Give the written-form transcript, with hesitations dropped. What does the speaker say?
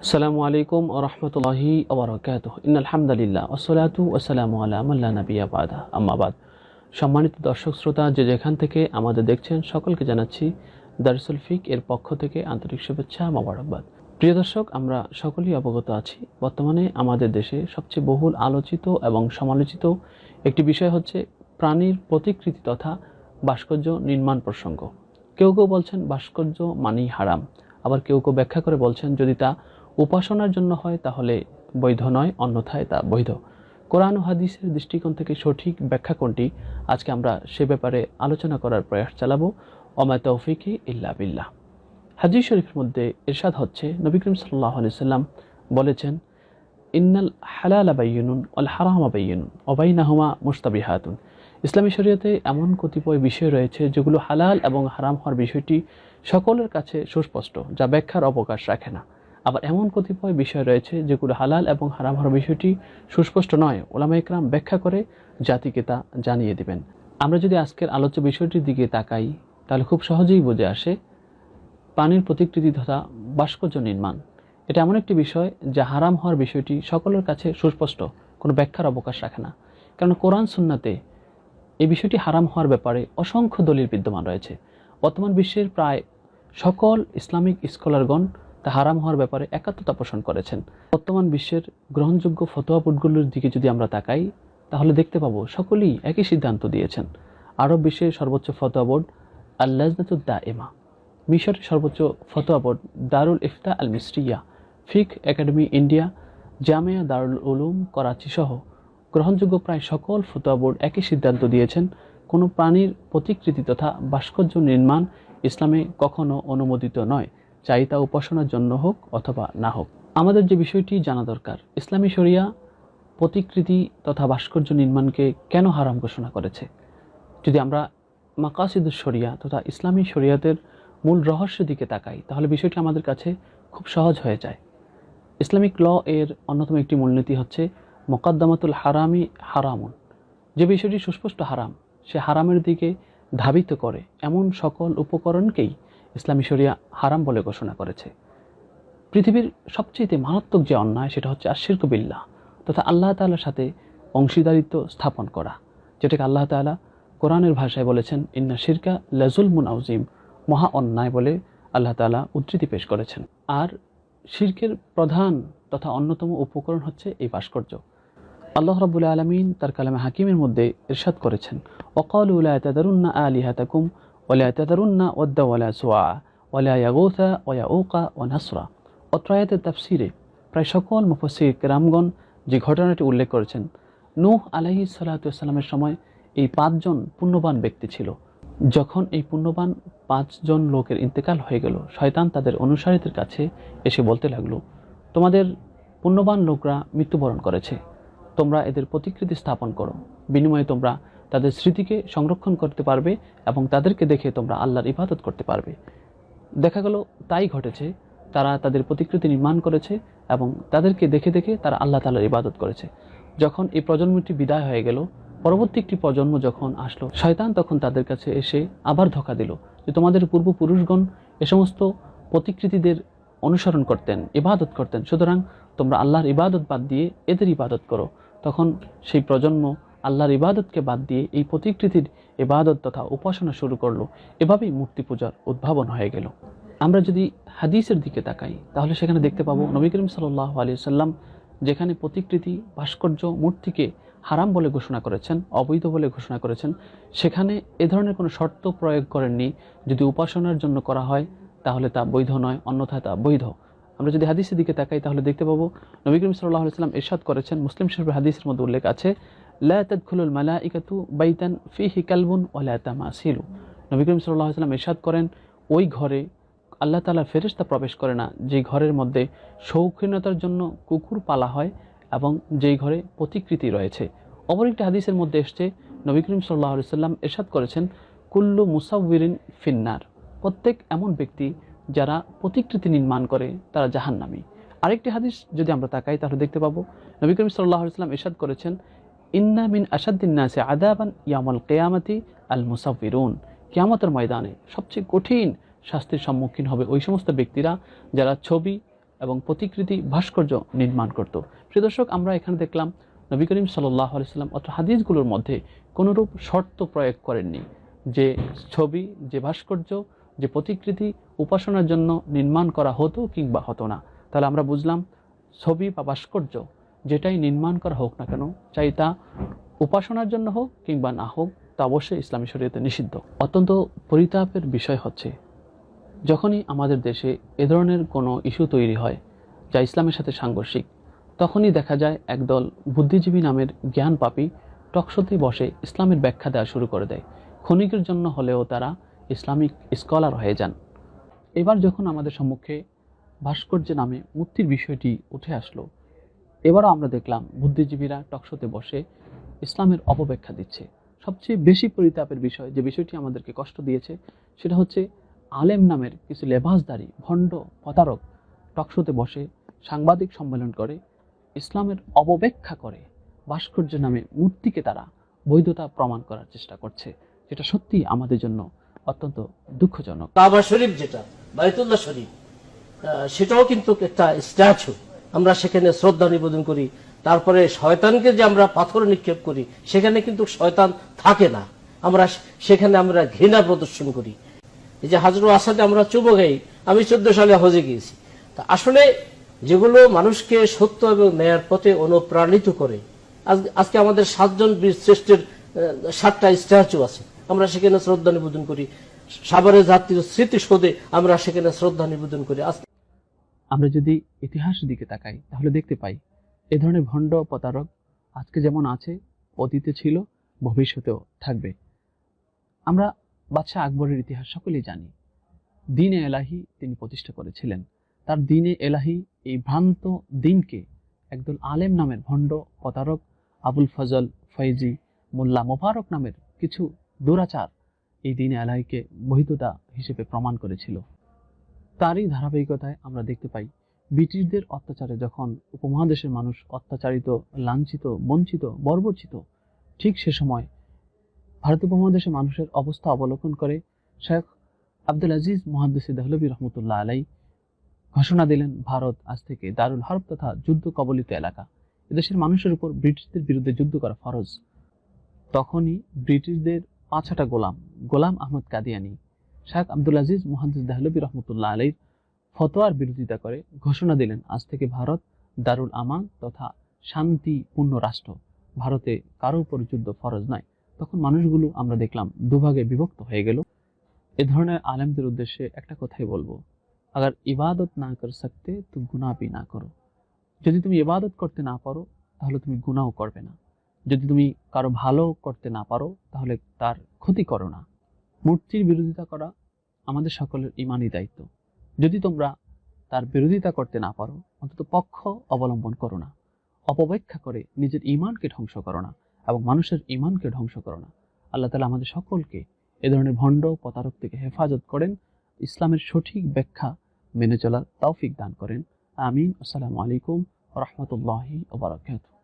আসসালামু আলাইকুম ওয়া রাহমাতুল্লাহি ওয়া বারাকাতুহু। ইন্নাল হামদালিল্লাহ ওয়াসসালাতু ওয়াসসালামু আলা মান লা নাবিয়্যা বা'দা, আম্মা বাদ। সম্মানিত দর্শক শ্রোতা, যে যেখান থেকে আমাদের দেখছেন সকলকে জানাচ্ছি দারসুল ফিক এর পক্ষ থেকে আন্তরিক শুভেচ্ছা, মোবারকবাদ। প্রিয় দর্শক, আমরা সকলেই অবগত আছি বর্তমানে আমাদের দেশে সবচেয়ে বহুল আলোচিত এবং সমালোচিত একটি বিষয় হচ্ছে প্রাণীর প্রতিকৃতি তথা ভাস্কর্য নির্মাণ প্রসঙ্গ। কেউ কেউ বলছেন ভাস্কর্য মানেই হারাম, আবার কেউ কেউ ব্যাখ্যা করে বলছেন যদি তা উপাসনার জন্য হয় তাহলে বৈধ নয়, অন্যথায় তা বৈধ। কোরআন ও হাদিসের দৃষ্টিকোণ থেকে সঠিক ব্যাখ্যা কোনটি, আজকে আমরা সে ব্যাপারে আলোচনা করার প্রয়াস চালাবো। ওমা তৌফিকি ইল্লা বিল্লাহ। হাদিস শরীফের মধ্যে ইরশাদ হচ্ছে, নবী করিম সাল্লাল্লাহু আলাইহি সাল্লাম বলেছেন, ইন্নাল হালালা বাইয়িনুন ওয়াল হারামা বাইয়িনুন ওয়া বাইনাহুমা মুশতাবিহাতুন। ইসলামী শরীয়তে এমন কতিপয় বিষয় রয়েছে যেগুলো হালাল এবং হারাম হওয়ার বিষয়টি সকলের কাছে সুস্পষ্ট, যা ব্যাখ্যার অবকাশ রাখে না। আবার এমন কতিপয় বিষয় রয়েছে যেগুলো হালাল এবং হারাম হওয়ার বিষয়টি সুস্পষ্ট নয়, ওলামা ইকরাম ব্যাখ্যা করে জাতিকে তা জানিয়ে দিবেন। আমরা যদি আজকের আলোচ্য বিষয়টির দিকে তাকাই তাহলে খুব সহজেই বুঝে আসে প্রাণীর প্রতিকৃতি তথা ভাস্কর্য নির্মাণ এটা এমন একটি বিষয় যা হারাম হওয়ার বিষয়টি সকলের কাছে সুস্পষ্ট, কোনো ব্যাখ্যার অবকাশ রাখে না। কারণ কোরআন সুন্নাতে এই বিষয়টি হারাম হওয়ার ব্যাপারে অসংখ্য দলিল বিদ্যমান রয়েছে। বর্তমান বিশ্বের প্রায় সকল ইসলামিক স্কলারগণ তা হারাম হওয়ার ব্যাপারে একাত্মতা পোষণ করেছেন। বর্তমান বিশ্বের গ্রহণযোগ্য ফতোয়া বোর্ডগুলোর দিকে যদি আমরা তাকাই তাহলে দেখতে পাবো সকলেই একই সিদ্ধান্ত দিয়েছেন। আরব বিশ্বের সর্বোচ্চ ফতোয়া বোর্ড আল লাজনাতুদ দাইমা, মিশরের সর্বোচ্চ ফতোয়া বোর্ড দারুল ইফতা আল মিসরিয়া, ফিক একাডেমি ইন্ডিয়া, জামিয়া দারুল উলুম করাচি সহ গ্রহণযোগ্য প্রায় সকল ফতোয়া বোর্ড একই সিদ্ধান্ত দিয়েছেন, কোনো প্রাণীর প্রতিকৃতি তথা ভাস্কর্য নির্মাণ ইসলামে কখনো অনুমোদিত নয়, চাই তা উপাসনার জন্য হোক অথবা না হোক। আমাদের যে বিষয়টি জানা দরকার, ইসলামী শরিয়া প্রতিকৃতি তথা ভাস্কর্য নির্মাণকে কেন হারাম ঘোষণা করেছে। যদি আমরা মাকাসিদুশ শরিয়া তথা ইসলামী শরিয়াতের মূল রহস্যের দিকে তাকাই তাহলে বিষয়টি আমাদের কাছে খুব সহজ হয়ে যায়। ইসলামিক ল এর অন্যতম একটি মূলনীতি হচ্ছে মোকাদ্দামাতুল হারামি হারামুন। যে বিষয়টি সুস্পষ্ট হারাম, সে হারামের দিকে ধাবিত করে এমন সকল উপকরণকেই ইসলামী শরিয়া হারাম বলে ঘোষণা করেছে। পৃথিবীর সবচেয়ে মারাত্মক যে অন্যায় সেটা হচ্ছে আশিরকু বিল্লাহ তথা আল্লাহ তাআলার সাথে অংশীদারিত্ব স্থাপন করা, যেটাকে আল্লাহ তাআলা কোরআনের ভাষায় বলেছেন ইন্না শিরকা লাযুলমুন আযীম, মহা অন্যায় বলে আল্লাহ তাআলা উদ্ধৃতি পেশ করেছেন। আর শিরকের প্রধান তথা অন্যতম উপকরণ হচ্ছে এই ভাস্কর্য। আল্লাহ রাব্বুল আলামিন তার কালামে হাকিমের মধ্যে ইরশাদ করেছেন, ওয়াকালু লা তাযারুন্না আলিহাতাকুম ওয়া লা তাযারুন্না ওয়াদ্দা ওয়া লা সুআ ওয়া লা ইয়াগুসা ওয়া ইয়াউকা ওয়া নাসরা। অত্র আয়াতের তাফসীরে প্রায় সকল মুফাসসির কেরামগণ যে ঘটনাটি উল্লেখ করেছেন, নূহ আলাইহিস সালাতু ওয়াস সালামের সময় এই 5 জন পুণ্যবান ব্যক্তি ছিল। যখন এই পুণ্যবান 5 জন লোকের ইন্তেকাল হয়ে গেল, শয়তান তাদের অনুসারীদের কাছে এসে বলতে লাগলো, তোমাদের পুণ্যবান লোকরা মৃত্যুবরণ করেছে, তোমরা এদের প্রতিকৃতি স্থাপন করো, বিনিময়ে তোমরা তাদের স্মৃতিকে সংরক্ষণ করতে পারবে এবং তাদেরকে দেখে তোমরা আল্লাহর ইবাদত করতে পারবে। দেখা গেল তাই ঘটেছে, তারা তাদের প্রতিকৃতি নির্মাণ করেছে এবং তাদেরকে দেখে দেখে তারা আল্লাহ তাআলার ইবাদত করেছে। যখন এই প্রজন্মটি বিদায় হয়ে গেল, পরবর্তী একটি প্রজন্ম যখন আসলো, শয়তান তখন তাদের কাছে এসে আবার ধোঁকা দিল যে তোমাদের পূর্বপুরুষগণ এ সমস্ত প্রতিকৃতিদের অনুসরণ করতেন, ইবাদত করতেন, সুতরাং তোমরা আল্লাহর ইবাদত বাদ দিয়ে এদের ইবাদত করো। তখন সেই প্রজন্ম আল্লাহর ইবাদতকে বাদ দিয়ে এই প্রতিকৃতির ইবাদত তথা উপাসনা শুরু করলো। এভাবেই মূর্তি পূজার উদ্ভাবন হয়ে গেল। আমরা যদি হাদিসের দিকে তাকাই তাহলে সেখানে দেখতে পাবো নবী করিম সাল্লাল্লাহু আলাইহি সাল্লাম যেখানে প্রতিকৃতি, ভাস্কর্য, মূর্তিকে হারাম বলে ঘোষণা করেছেন, অবৈধ বলে ঘোষণা করেছেন, সেখানে এ ধরনের কোনো শর্ত প্রয়োগ করেননি যদি উপাসনার জন্য করা হয় তাহলে তা বৈধ নয়, অন্যথায় তা বৈধ। আমরা যদি হাদিসের দিকে তাকাই তাহলে দেখতে পাবো নবী করিম সাল্লাল্লাহু আলাইহি সাল্লাম ইরশাদ করেছেন, মুসলিম শরীফের হাদিসের মধ্যে উল্লেখ আছে, লা তাদখুলুল মালাইকাতু বাইতান ফিহি কালবুন ওয়া লা তামাসিলু। নবী করিম সাল্লাল্লাহু আলাইহি সাল্লাম ইরশাদ করেন, ওই ঘরে আল্লাহ তাআলার ফেরেশতা প্রবেশ করে না যে ঘরের মধ্যে শৌখিনতার জন্য কুকুর পালা হয় এবং যেই ঘরে প্রতিকৃতি রয়েছে। অপর একটি হাদিসের মধ্যে এসেছে, নবী করিম সাল্লাল্লাহু আলাইহি সাল্লাম ইরশাদ করেছেন, কুল্লু মুসাউবিরিন ফিন্নার, প্রত্যেক এমন ব্যক্তি যারা প্রতিকৃতি নির্মাণ করে তারা জাহান্নামী। আরেকটি হাদিস যদি আমরা তাকাই তাহলে দেখতে পাবো নবী করিম সাল্লাল্লাহু আলাইহি সাল্লাম ইরশাদ করেছেন, ইন্না মিন আশাদ্দিন নাসি আযাবান ইয়াউমাল কিয়ামাতি আল মুসাউবিরুন, কিয়ামতের ময়দানে সবচেয়ে কঠিন শাস্তির সম্মুখীন হবে ওই সমস্ত ব্যক্তিরা যারা ছবি এবং প্রতিকৃতি ভাস্কর্য নির্মাণ করত। প্রিয় দর্শক, আমরা এখানে দেখলাম নবী করিম সাল্লাল্লাহু আলাইহি সাল্লাম অত্র হাদিসগুলোর মধ্যে কোনোরূপ শর্ত প্রয়োগ করেননি যে ছবি, যে ভাস্কর্য, যে প্রতিকৃতি উপাসনার জন্য নির্মাণ করা হতো কিংবা হতো না। তাহলে আমরা বুঝলাম ছবি বা ভাস্কর্য যেটাই নির্মাণ করা হোক না কেন, চাই তা উপাসনার জন্য হোক কিংবা না হোক, তা অবশ্যই ইসলামী শরীয়তে নিষিদ্ধ। অত্যন্ত পরিতাপের বিষয় হচ্ছে যখনই আমাদের দেশে এ ধরনের কোনো ইস্যু তৈরি হয় যা ইসলামের সাথে সাংঘর্ষিক, তখনই দেখা যায় একদল বুদ্ধিজীবী নামের জ্ঞান পাপী টকশোতে বসে ইসলামের ব্যাখ্যা দেওয়া শুরু করে দেয়। ক্ষণিকের জন্য হলেও তারা ইসলামিক স্কলার হয়ে যান। এবার যখন আমাদের সম্মুখে ভাস্কর্য নামে মূর্তির বিষয়টি উঠে আসলো, এবারও আমরা দেখলাম বুদ্ধিজীবীরা টকশোতে বসে ইসলামের অপব্যাখ্যা দিচ্ছে। সবচেয়ে বেশি পরিতাপের বিষয়, যে বিষয়টি আমাদেরকে কষ্ট দিয়েছে, সেটা হচ্ছে আলেম নামের কিছু লেবাসধারী ভণ্ড প্রতারক টকশোতে বসে সাংবাদিক সম্মেলন করে ইসলামের অপব্যাখ্যা করে ভাস্কর্য নামে মূর্তিকে তারা বৈধতা প্রমাণ করার চেষ্টা করছে, যেটা সত্যি আমাদের জন্য অত্যন্ত দুঃখজনক। কাবা শরীফ যেটা বাইতুল্লাহ শরীফ, সেটাও কিন্তু একটা স্ট্যাচু। আমরা সেখানে শ্রদ্ধা নিবেদন করি, তারপরে শয়তানকে যে আমরা পাথর নিক্ষেপ করি, সেখানে কিন্তু শয়তান থাকে না, আমরা সেখানে আমরা ঘৃণা প্রদর্শন করি। এই যে হাজরু আসাদে আমরা চুমো খাই, আমি 14 সালে হজে গিয়েছি। তা আসলে যেগুলো মানুষকে সত্য এবং ন্যায়ের পথে অনুপ্রাণিত করে, আজকে আমাদের 7 জন বীর শ্রেষ্ঠের 7টা স্ট্যাচু আছে, আমরা সেখানে শ্রদ্ধা নিবেদন করি। সাভারের জাতীয় স্মৃতিসৌধে আমরা সেখানে শ্রদ্ধা নিবেদন করি। আমরা যদি ইতিহাসের দিকে তাকাই তাহলে দেখতে পাই এ ধরনের ভণ্ড প্রতারক আজকে যেমন আছে, অতীতে ছিল, ভবিষ্যতেও থাকবে। আমরা বাদশাহ আকবরের ইতিহাস সকলেই জানি। দ্বীন-এ এলাহি তিনি প্রতিষ্ঠা করেছিলেন। তার দ্বীন-এ এলাহি, এই ভ্রান্ত দ্বীনকে একদল আলেম নামের ভণ্ড প্রতারক আবুল ফজল, ফৈজি, মোল্লা মোবারক নামের কিছু দুরাচার এই দ্বীন-এ এলাহিকে বৈধতা হিসেবে প্রমাণ করেছিল। তারই ধারাবাহিকতায় আমরা দেখতে পাই ব্রিটিশদের অত্যাচারে যখন উপমহাদেশের মানুষ অত্যাচারিত, লাঞ্ছিত, বঞ্চিত, বর্বরচিত, ঠিক সে সময় ভারত উপমহাদেশের মানুষের অবস্থা অবলোকন করে শেখ আব্দুল আজিজ মুহাদ্দিস দেহলভী রহমতুল্লাহ আলাই ঘোষণা দিলেন, ভারত আজ থেকে দারুল হরব তথা যুদ্ধ কবলিত এলাকা, এদেশের মানুষের উপর ব্রিটিশদের বিরুদ্ধে যুদ্ধ করা ফরজ। তখনই ব্রিটিশদের 5টা গোলাম আহমদ কাদিয়ানি শেখ আব্দুল আজিজ মুহাদ্দিস দেহলভী রহমতুল্লাহ আলাইর ফতোয়ার বিরোধিতা করে ঘোষণা দিলেন, আজ থেকে ভারত দারুল আমান তথা শান্তিপূর্ণ রাষ্ট্র, ভারতে কারো উপর যুদ্ধ ফরজ নয়। তখন মানুষগুলো আমরা দেখলাম দুভাগে বিভক্ত হয়ে গেল। এ ধরনের আলেমদের উদ্দেশ্যে একটা কথাই বলবো, আগার ইবাদত না কর সকতে তো গুনাহ ভি না করো। যদি তুমি ইবাদত করতে না পারো তাহলে তুমি গুনাহও করবে না। যদি তুমি কারো ভালো করতে না পারো তাহলে তার ক্ষতি করো না। মূর্তির বিরোধিতা করা আমাদের সকলের ঈমানি দায়িত্ব। যদি তোমরা তার বিরোধিতা করতে না পারো, অন্তত পক্ষ অবলম্বন করো না, অপব্যাখ্যা করে নিজের ঈমানকে ধ্বংস করো না এবং মানুষের ঈমানকে ধ্বংস করো না। আল্লাহ তাআলা আমাদের সকলকে এ ধরনের ভণ্ড প্রতারক থেকে হেফাজত করেন, ইসলামের সঠিক ব্যাখ্যা মেনে চলার তৌফিক দান করেন। আমিন। আসসালামু আলাইকুম ওয়া রাহমাতুল্লাহি ওয়া বারাকাতুহু।